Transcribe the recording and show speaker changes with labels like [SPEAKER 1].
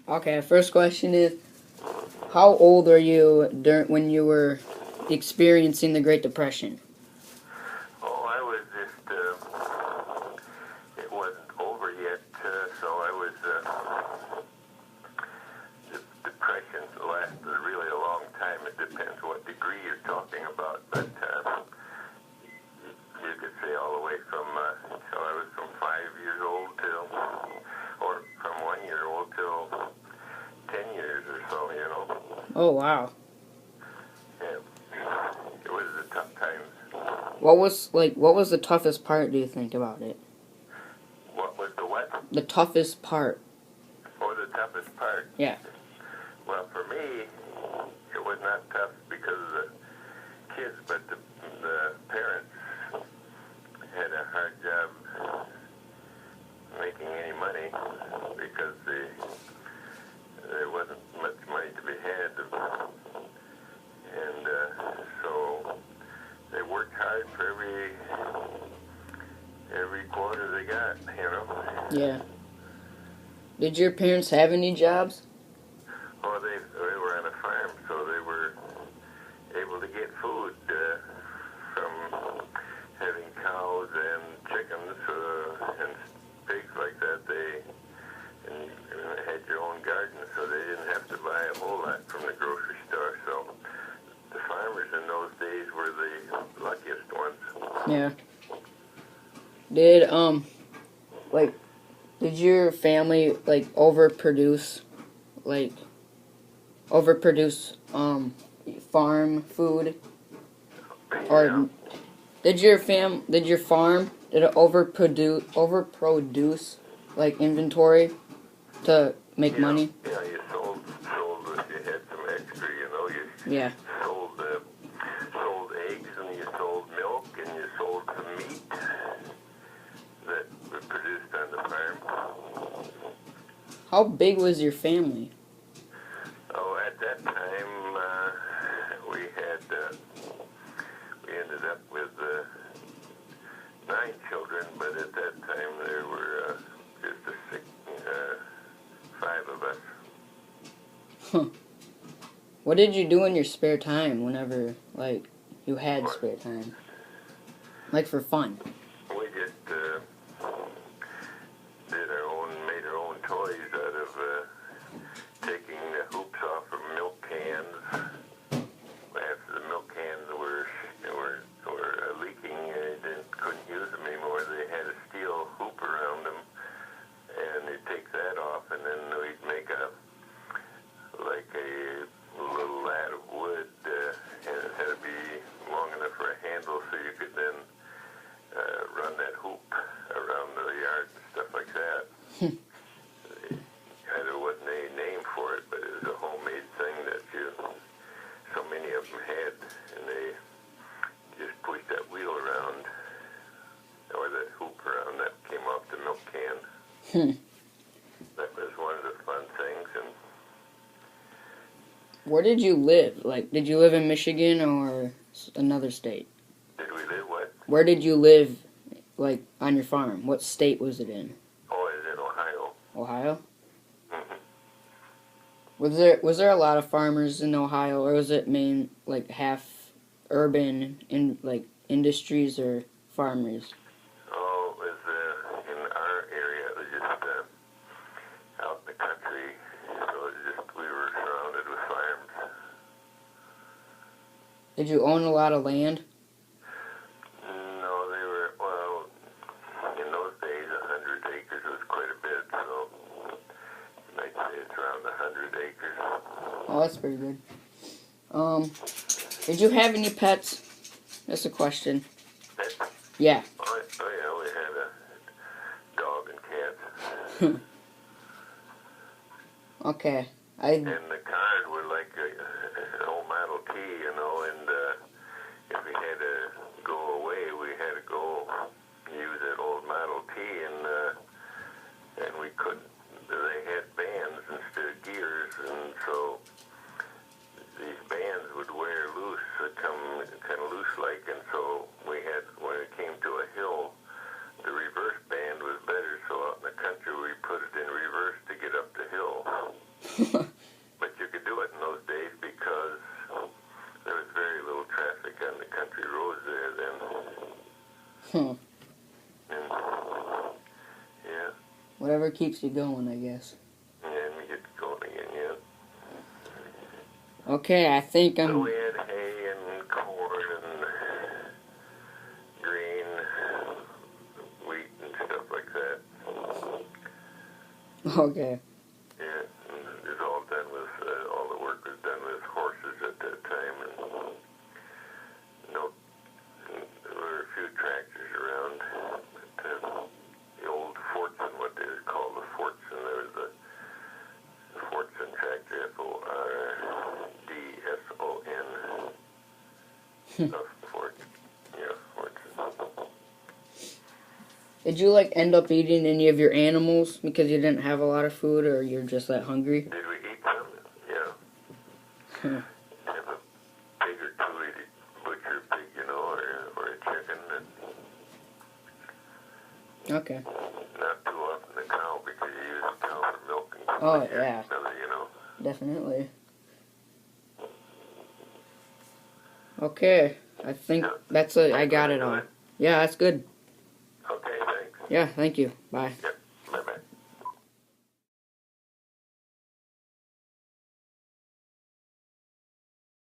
[SPEAKER 1] Okay, first question is, how old are you when you were experiencing the Great Depression?
[SPEAKER 2] Oh, I was just, it wasn't over yet, so I was, the depression lasted really a long time. It depends what degree you're talking about, but you could say all the way from, so I was from 5 years old till, or from 1 year old till 10 years or so, you know.
[SPEAKER 1] Oh wow.
[SPEAKER 2] And it was a tough time.
[SPEAKER 1] What was the toughest part, do you think, about it?
[SPEAKER 2] What was the what?
[SPEAKER 1] The toughest part.
[SPEAKER 2] Or the toughest part?
[SPEAKER 1] Yeah.
[SPEAKER 2] Well, for me, it was not tough because of the kids, but the parents had a hard job making any money because there wasn't much money to be had. And so they worked hard for every quarter they got, you know.
[SPEAKER 1] Yeah. Did your parents have any jobs?
[SPEAKER 2] Oh, they were on a farm, so they were able to get food from having cows and chickens and pigs like that. They had your own garden, so they didn't have to buy a whole lot from the grocery store. So the farmers in those days were the luckiest ones.
[SPEAKER 1] Yeah. Did did your family overproduce farm food? Or
[SPEAKER 2] Yeah.
[SPEAKER 1] did your farm did it overproduce like inventory to make money?
[SPEAKER 2] Yeah, you sold if you had some extra, you know. You
[SPEAKER 1] Yeah.
[SPEAKER 2] sold eggs and you sold milk and you sold some meat that was produced on the farm.
[SPEAKER 1] How big was your family?
[SPEAKER 2] Oh, at that time we ended up with 9 children, but at that time there were just 5 of us.
[SPEAKER 1] Huh. What did you do in your spare time whenever you had spare time? Like for fun?
[SPEAKER 2] We just made our own toys out of taking the hoops off of milk cans. After the milk cans were leaking, they couldn't use them anymore. They had a steel hoop around them, and you take that off, and then we'd make a little lat of wood, and it had to be long enough for a handle so you could then run that hoop around the yard and stuff like that. There wasn't any name for it, but it was a homemade thing that so many of them had, and they just pushed that wheel around, or that hoop around that came off the milk can. That was one of the fun things. And
[SPEAKER 1] where did you live? Did you live in Michigan or another state?
[SPEAKER 2] did we live what?
[SPEAKER 1] Where did you live, on your farm? What state was it in?
[SPEAKER 2] Oh, it was in Ohio.
[SPEAKER 1] Ohio?
[SPEAKER 2] Mm-hmm.
[SPEAKER 1] Was there a lot of farmers in Ohio, or was it half urban industries or farmers?
[SPEAKER 2] Oh, it was in our area. It was just out in the country. So we were surrounded with farms.
[SPEAKER 1] Did you own a lot of land?
[SPEAKER 2] No, they were, well, in those days, 100 acres was quite a bit. So you might say it's around 100 acres.
[SPEAKER 1] Oh, that's pretty good. Did you have any pets? That's a question.
[SPEAKER 2] Pets?
[SPEAKER 1] Yeah.
[SPEAKER 2] Oh, yeah, we had a dog and cat.
[SPEAKER 1] Okay.
[SPEAKER 2] And the cars were like an old Model T, you know, and if we had to go away, we had to go use that old Model T, and we couldn't. They had bands instead of gears, and so these bands would wear loose, come kind of loose-like, and so when it came to a hill, the reverse band was better, so out in the country we put it in reverse to get up the hill. But you could do it in those days because there was very little traffic on the country roads there then.
[SPEAKER 1] Huh.
[SPEAKER 2] And, yeah,
[SPEAKER 1] Whatever keeps you going, I guess.
[SPEAKER 2] and we get going again, yeah.
[SPEAKER 1] Okay, I think
[SPEAKER 2] So
[SPEAKER 1] I'm.
[SPEAKER 2] we had hay and corn and grain, wheat and stuff like that.
[SPEAKER 1] Okay.
[SPEAKER 2] Yeah, and it was all done with, all the work was done with horses at that time, and no, there were a few tractors around. But, the old Fortson, what they call the Fortson, there was the Fortson tractor, Fordson. Fortson. Yeah, Fortson.
[SPEAKER 1] Did you like end up eating any of your animals because you didn't have a lot of food, or you're just that hungry?
[SPEAKER 2] Did we eat some? Yeah.
[SPEAKER 1] Huh.
[SPEAKER 2] Have a pig or two, we'd butcher a pig, you know, or a chicken. And
[SPEAKER 1] Okay.
[SPEAKER 2] not too often the cow because you use the cow for milk and
[SPEAKER 1] Oh
[SPEAKER 2] here,
[SPEAKER 1] yeah,
[SPEAKER 2] you know.
[SPEAKER 1] definitely. Okay, I think that's it. I got it all. Yeah, that's good.
[SPEAKER 2] Okay, thanks.
[SPEAKER 1] Yeah, thank you. Bye.
[SPEAKER 2] Yep, bye-bye.